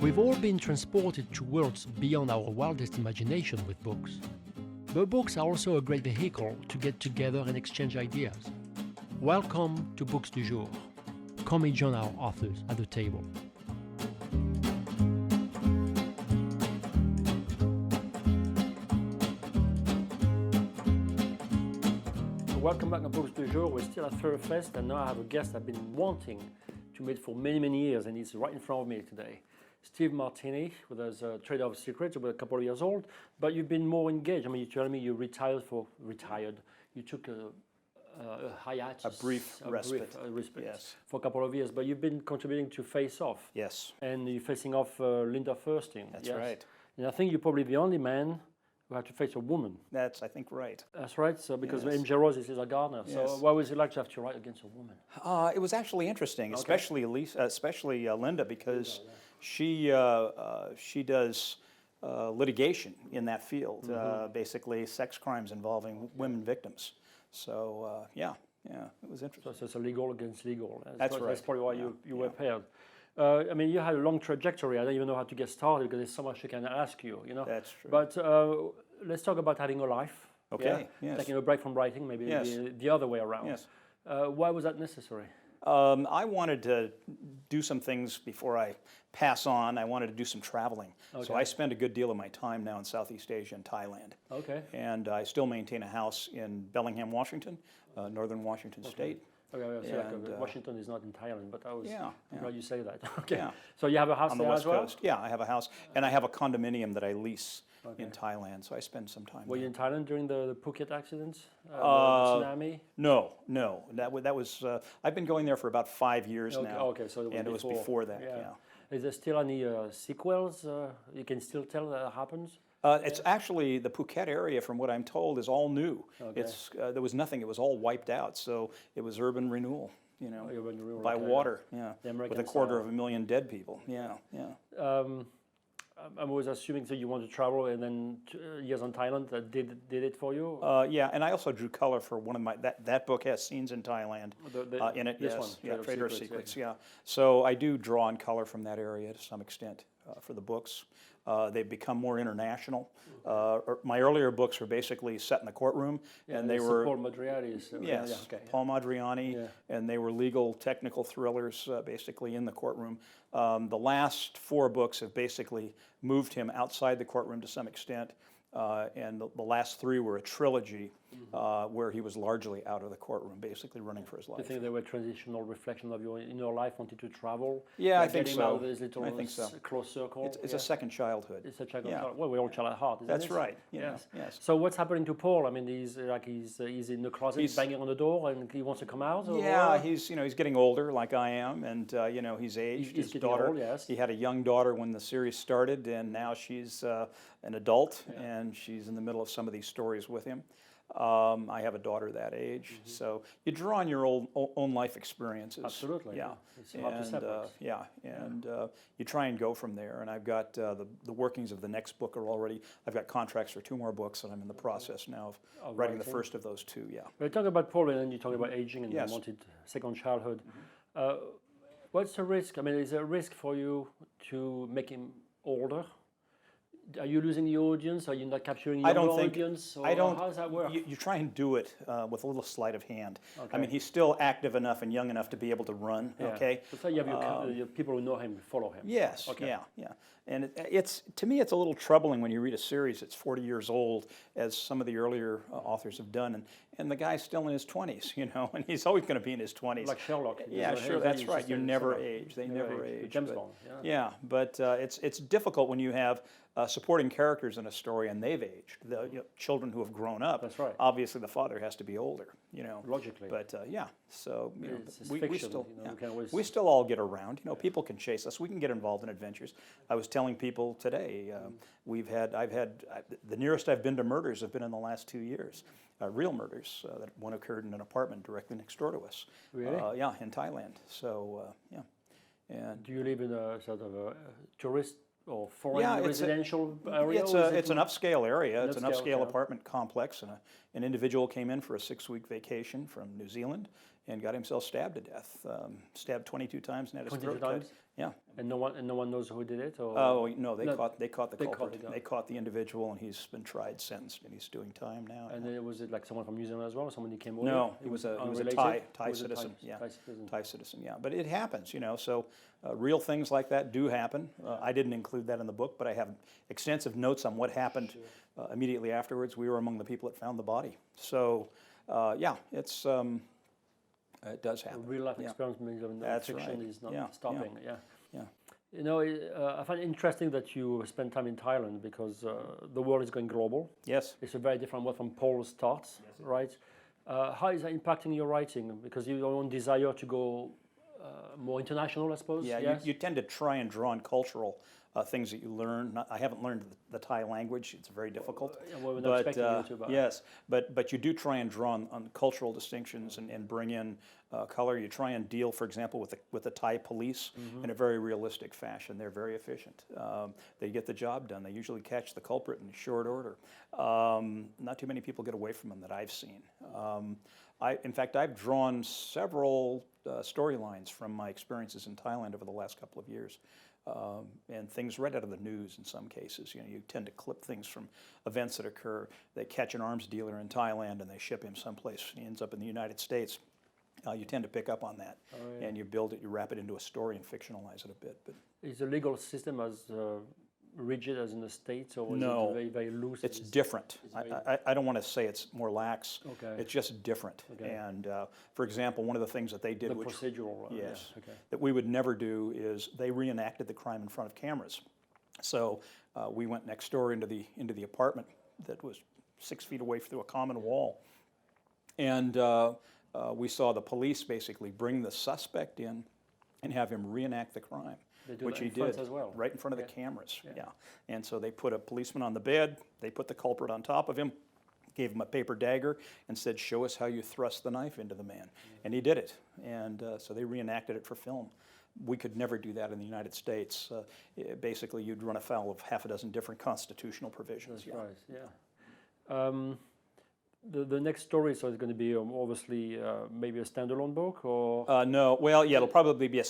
We've all been transported to worlds beyond our wildest imagination with books. But books are also a great vehicle to get together and exchange ideas. Welcome to Books du Jour. Come and join our authors at the table. Welcome back to Books du Jour. We're still at Fest, and now I have a guest I've been wanting to meet for many, many years, and he's right in front of me today. Steve Martini, with us, Trader of Secrets, about a couple of years old, but you've been more engaged. I mean, you tell me you retired. You took a hiatus. A brief respite. Yes. For a couple of years, but you've been contributing to Face Off. Yes. And you're facing off Linda Furstein. That's right. And I think you're probably the only man who had to face a woman. That's, I think, right. That's right. So because Yes. MJ Rose is a gardener. So Yes. what was it like to have to write against a woman? It was actually interesting, especially Linda, because she does litigation in that field, basically sex crimes involving women victims. So it was interesting. So it's a legal against legal. That's right. That's probably why you were paired. I mean, you had a long trajectory. I don't even know how to get started because there's so much I can ask you. You know. That's true. But let's talk about having a life. Okay. Yeah? Yes. Taking a break from writing, maybe Yes. the other way around. Yes. Why was that necessary? I wanted to do some things before I pass on. I wanted to do some traveling. Okay. So I spend a good deal of my time now in Southeast Asia and Thailand. Okay. And I still maintain a house in Bellingham, Washington, northern Washington State. Okay, so And, Washington is not in Thailand, but I'm yeah. glad you say that. Okay. Yeah. So you have a house On the there West as well? Coast. Yeah, I have a house, and I have a condominium that I lease in Thailand, so I spend some time Were you there. in Thailand during the Phuket accidents? The tsunami? No. That was. I've been going there for about 5 years now. Okay, so it was before that. Yeah. Is there still any sequels? You can still tell that happens? It's actually the Phuket area, from what I'm told, is all new. Okay. There was nothing; it was all wiped out. So it was urban renewal, Urban renewal, by okay. water. The Yeah, American with a quarter of a million dead people. Yeah. I'm always assuming that you want to travel, and then years on Thailand that did it for you. Yeah, and I also drew color for one of my that book has scenes in Thailand in it. This yes, one, Trader of Secrets, Secrets. Yeah. So I do draw in color from that area to some extent for the books. They've become more international. My earlier books were basically set in the courtroom, and they were Paul Madriani's. Paul Madriani, and they were legal, technical thrillers, basically in the courtroom. The last 4 books have basically moved him outside the courtroom to some extent, and the last 3 were a trilogy where he was largely out of the courtroom, basically running for his life. Do you think they were transitional reflection of your inner life, wanting to travel? Yeah, I think so. Out of this little I think so. close circle. It's a second childhood. It's a child. Well, we're all child at heart. Isn't That's it? right. Yes. Yes. So what's happening to Paul? I mean, he's in the closet, he's banging on the door, and he wants to come out. Or Yeah, what? he's getting older, like I am, and he's aged. He's His getting daughter, old, yes. he had a young daughter when the series started, and now she's an adult, and she's in the middle of some of these stories with him. I have a daughter that age, so you draw on your own life experiences. Absolutely. Yeah. It's hard to separate. And you try and go from there. And I've got the workings of the next book are already. I've got contracts for 2 more books, and I'm in the process now of writing the first of those 2. Yeah. We're talking about Paul, and then you talk about aging and Yes. you wanted second childhood. What's the risk? I mean, is there a risk for you to make him older? Are you losing the audience? Are you not capturing your audience? Or I don't. How does that work? You try and do it with a little sleight of hand. Okay. I mean, he's still active enough and young enough to be able to run. Yeah. Okay. So you have your people who know him, follow him. Yes. Okay. Yeah. And it's to me, it's a little troubling when you read a series that's 40 years old, as some of the earlier authors have done, and the guy's still in his 20s, and he's always going to be in his 20s. Like Sherlock. Yeah, sure, that's right. You never age. They never age. James Bond. Yeah, but it's difficult when you have supporting characters in a story and they've aged. The children who have grown up. That's right. Obviously, the father has to be older. Logically. But so It's we fiction, still we we still all get around. People can chase us. We can get involved in adventures. I was telling people today. I've had the nearest I've been to murders have been in the last 2 years. Real murders. That one occurred in an apartment directly next door to us. Really? Yeah, in Thailand. So yeah. And do you live in a sort of a tourist or foreign residential area? It's an upscale area. It's an upscale okay. apartment complex, and an individual came in for a 6-week vacation from New Zealand, and got himself stabbed to death. Stabbed 22 times and had his 22 throat cut. times? Yeah. And no one knows who did it? Or? Oh no, they No, caught the culprit. the guy. They caught the individual, and he's been tried, sentenced, and he's doing time now. And then was it like someone from New Zealand as well, or someone who came over? No, he was a Thai citizen. Yeah, Thai citizen. Thai citizen. Yeah, but it happens, you know. So real things like that do happen. I didn't include that in the book, but I have extensive notes on what happened immediately afterwards. We were among the people that found the body. So yeah, it's it does happen. A real life experience means That's fiction right. is not Yeah, stopping. yeah. Yeah. You know, I find it interesting that you spend time in Thailand because the world is going global. Yes. It's a very different world from Paul's thoughts, right? How is that impacting your writing? Because you don't desire to go more international, I suppose. Yeah, yes? you tend to try and draw on cultural things that you learn. I haven't learned the Thai language; it's very difficult. Well, we're not expecting you to, but yes, but you do try and draw on cultural distinctions and bring in color. You try and deal, for example, with the Thai police in a very realistic fashion. They're very efficient. They get the job done. They usually catch the culprit in short order. Not too many people get away from them that I've seen. In fact, I've drawn several storylines from my experiences in Thailand over the last couple of years. And things right out of the news in some cases. You know, you tend to clip things from events that occur. They catch an arms dealer in Thailand and they ship him someplace. He ends up in the United States. You tend to pick up on that, and you build it, you wrap it into a story and fictionalize it a bit. But is the legal system as rigid as in the States, or is no, it very, very loose? It's different. I don't want to say it's more lax. Okay. It's just different. Okay. And for example, one of the things that they did, The procedural. yes, Yeah. Okay. that we would never do is they reenacted the crime in front of cameras. So we went next door into the apartment that was 6 feet away through a common wall, and we saw the police basically bring the suspect in and have him reenact the crime. Which he did, as well. right in front of the cameras. Yeah. And so they put a policeman on the bed, they put the culprit on top of him, gave him a paper dagger, and said, "Show us how you thrust the knife into the man." And he did it. And so they reenacted it for film. We could never do that in the United States. Basically, you'd run afoul of half a dozen different constitutional provisions. That's right, yeah. The next story, so it's going to be obviously maybe a standalone book, or No, well, yeah, it'll probably be a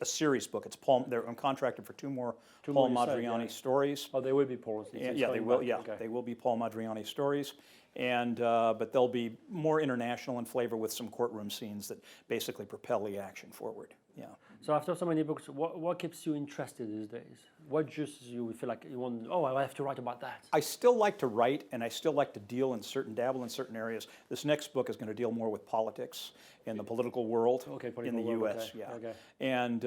series book. It's I'm contracted for two more Paul Madriani stories. Oh, they will be Paul. Yeah, they will. Yeah, they will be Paul Madriani stories, and but they'll be more international in flavor with some courtroom scenes that basically propel the action forward. Yeah. So after so many books, what keeps you interested these days? What just you feel like you want? Oh, I have to write about that. I still like to write, and I still like to dabble in certain areas. This next book is going to deal more with politics in the political world in the U.S. Okay. Yeah, okay. And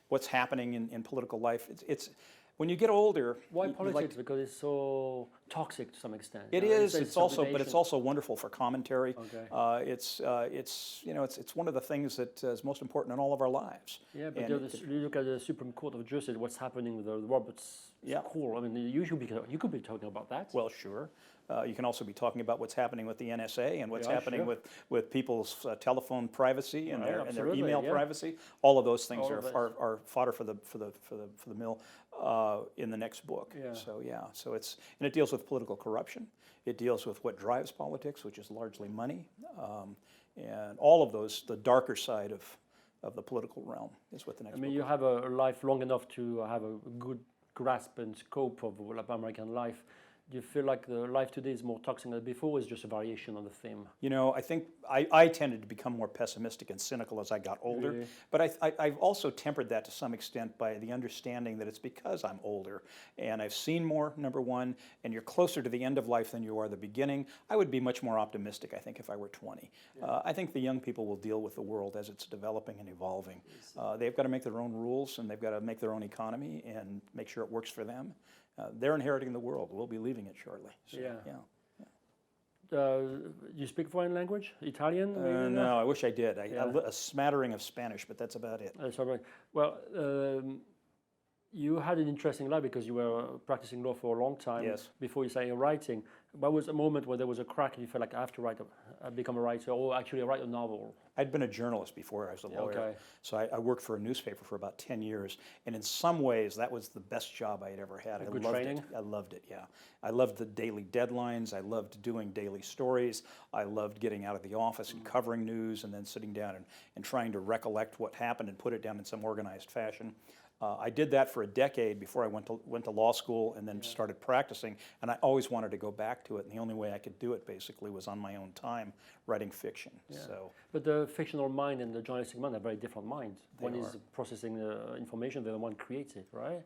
what's happening in political life. It's when you get older. Why politics? Because it's so toxic to some extent. It is. It's also wonderful for commentary. Okay. It's one of the things that is most important in all of our lives. Yeah, but you look at the Supreme Court of Justice, what's happening with the Roberts School. I mean, you could be talking about that. Well, sure. You can also be talking about what's happening with the NSA and what's happening sure. with people's telephone privacy and their email privacy. All of those things are fodder for the mill in the next book. Yeah. So it deals with political corruption. It deals with what drives politics, which is largely money, and all of those. The darker side of the political realm is what the next. I mean, book you have a life long enough to have a good grasp and scope of American life. Do you feel like the life today is more toxic than before, or is just a variation on the theme? You know, I think I tended to become more pessimistic and cynical as I got older. Really? But I've also tempered that to some extent by the understanding that it's because I'm older and I've seen more, number one, and you're closer to the end of life than you are the beginning. I would be much more optimistic, I think, if I were 20. Yeah. I think the young people will deal with the world as it's developing and evolving. They've got to make their own rules, and they've got to make their own economy and make sure it works for them. They're inheriting the world. We'll be leaving it shortly. So, you speak foreign language? Italian? No, I wish I did. A smattering of Spanish, but that's about it. Well, you had an interesting life because you were practicing law for a long time before you started writing. What was a moment where there was a crack and you felt like I have to become a writer, or actually write a novel? I'd been a journalist before I was a lawyer. Okay. So I worked for a newspaper for about 10 years. And in some ways, that was the best job I had ever had. I Good loved training? it. I loved it, yeah. I loved the daily deadlines. I loved doing daily stories. I loved getting out of the office and covering news and then sitting down and trying to recollect what happened and put it down in some organized fashion. I did that for a decade before I went to law school and then started practicing, and I always wanted to go back to it, and the only way I could do it basically was on my own time, writing fiction. Yeah. So, but the fictional mind and the journalistic mind are very different minds. One is are. processing the information, the other one creates it, right?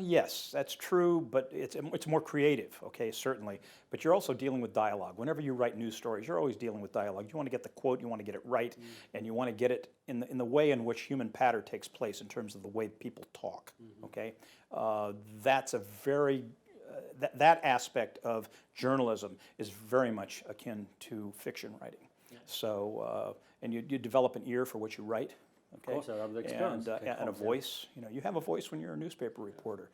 yes, that's true, but it's more creative, okay, certainly. But you're also dealing with dialogue. Whenever you write news stories, you're always dealing with dialogue. You want to get the quote, you want to get it right, and you want to get it in the way in which human patter takes place in terms of the way people talk, okay? That's a very, that aspect of journalism is very much akin to fiction writing. Yeah. So, and you develop an ear for what you write. Okay. Of course, I have the experience. And a voice. You know, you have a voice when you're a newspaper reporter.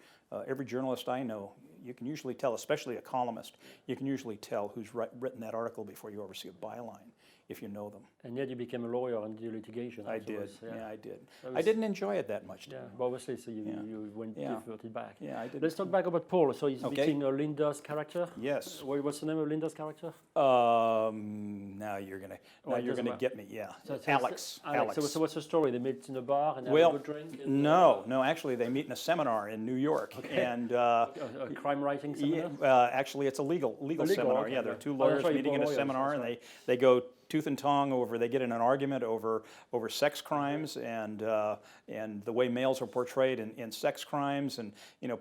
Every journalist I know, you can usually tell, especially a columnist, you can usually tell who's written that article before you ever see a byline, if you know them. And yet you became a lawyer and did litigation. I did. Yeah. I did. I didn't enjoy it that much. Yeah, but obviously, so you went diverted back. Yeah, I did. Let's talk back about Paul. So he's Okay. meeting Linda's character. Yes. What's the name of Linda's character? Now you're gonna get me. Yeah. So Alex. So what's the story? They meet in a bar and have Well, a good drink? And, no. Actually, they meet in a seminar in New York, and a crime writing seminar? actually, it's a legal seminar. Okay, Yeah, there are okay. two Oh, lawyers that's right, meeting in a lawyers, seminar, that's and they go tooth and tongue over. They get in an argument over sex crimes and the way males are portrayed in sex crimes. And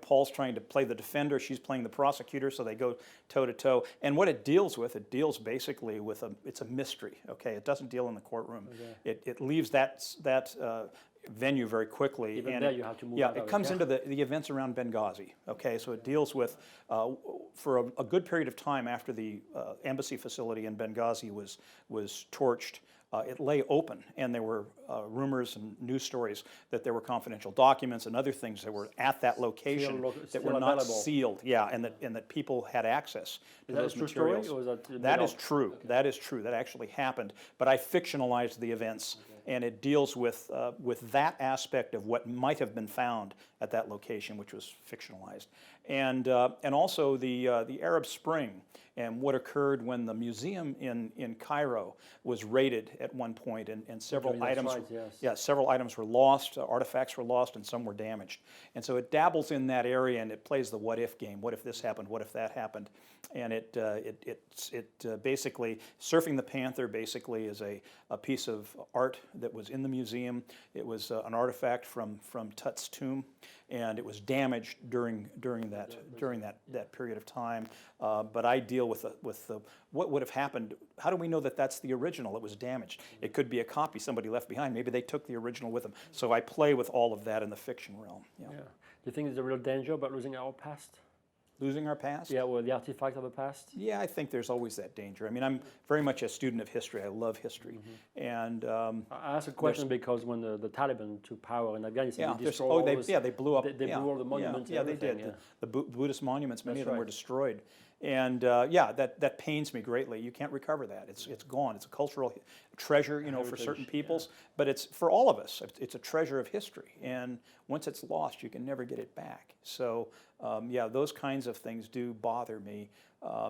Paul's trying to play the defender, she's playing the prosecutor, so they go toe to toe. And what it deals basically with it's a mystery. Okay, it doesn't deal in the courtroom. Okay. It leaves that venue very quickly. Even and there you have to move yeah, out it of comes it. into the events around Benghazi. Okay, so it deals with for a good period of time after the embassy facility in Benghazi was torched. It lay open, and there were rumors and news stories that there were confidential documents and other things that were at that location that were not sealed. Yeah, and that people had access to those materials. Is that a true story, or is That is true. Okay. That is true. That actually happened. But I fictionalized the events. Okay. And it deals with that aspect of what might have been found at that location, which was fictionalized, and also the Arab Spring and what occurred when the museum in Cairo was raided at one point, and several items, several items were lost, artifacts were lost, and some were damaged. And so it dabbles in that area, and it plays the what if game. What if this happened? What if that happened? And it basically, Surfing the Panther basically is a piece of art that was in the museum. It was an artifact from Tut's tomb, and it was damaged during that period of time. But I deal with what would have happened. How do we know that that's the original? It was damaged. It could be a copy somebody left behind. Maybe they took the original with them. So I play with all of that in the fiction realm. Yeah. Do you think there's a real danger about losing our past? Losing our past? Yeah, or the artifact of the past? Yeah, I think there's always that danger. I mean, I'm very much a student of history. I love history. And I asked a question because when the Taliban took power in Afghanistan, they they blew up. They blew all the monuments. Yeah, they did. Yeah. The Buddhist monuments, many of them were destroyed. And that pains me greatly. You can't recover that. It's gone. It's a cultural treasure, for certain peoples. But it's for all of us. It's a treasure of history. And once it's lost, you can never get it back. So those kinds of things do bother me,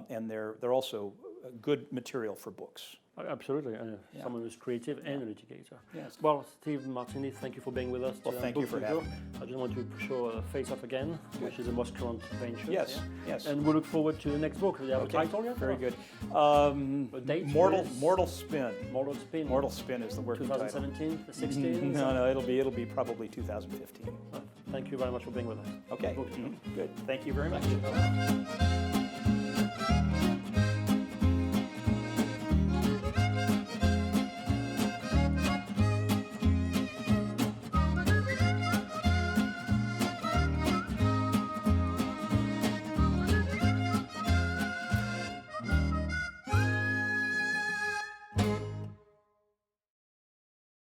and they're also good material for books. Absolutely, someone who's creative and a litigator. Yes. Well, Steve Martini, thank you for being with us. Well, thank you for having me. I just want to show Face Off Again, which is the most current venture. Yes. And we look forward to the next book. Do you have a title yet? Very good. A date? Mortal Spin. Mortal Spin. Mortal Spin is the working title. 2017, 16? No, it'll be probably 2015. Thank you very much for being with us. Okay. Good. Thank you very much.